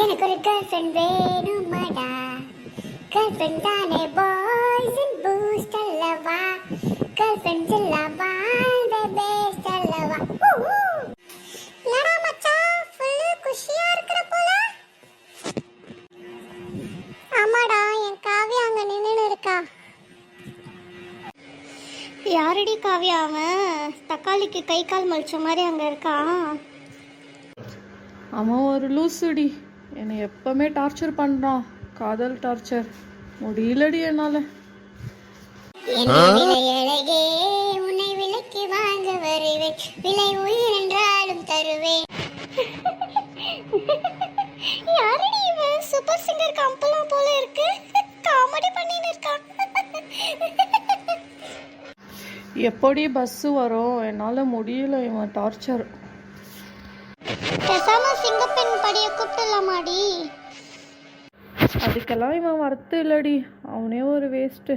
எனக்கு ஒரு girl friend வேணுமாடா. Girl friend தானே பாய்ஸ் அண்ட் பூஸ்ட் அல்லவா. கேர்ள் ஃப்ரெண்ட்ஸ் இல்லவா the best அல்லவா. என்னடா மச்சான் ஃபுல் குஷியா இருக்கற போல. ஆமாடா, என் காவியா அங்க நின்னுன்னு இருக்கா. யாரடி காவியா அவன்? தக்காளிக்கு கை கால் மலிச்ச மாதிரி அங்க இருக்கான். அவன் ஒரு லூசுடி, என்னை எப்பவுமே டார்ச்சர் பண்ணுறான். காதல் டார்ச்சர் முடியலடி என்னால். அழகே உன்னை விலைக்கு வாங்க வருவேன், விலை உயிர் என்றாலும் தருவேன். யாரடி இவன்? சூப்பர் சிங்கர் கம்பெல்லாம் போல இருக்கு. காமெடி பண்ணின்னு இருக்கான். எப்படி பஸ்ஸு வரும்? என்னால் முடியல இவன் டார்ச்சர். பேசாம சிங்கப்பெண் படிய கூப்பிடலாமாடி? அதுக்கெல்லாம் இவன் வரத்து இல்லடி, அவனே ஒரு வேஸ்ட்டு.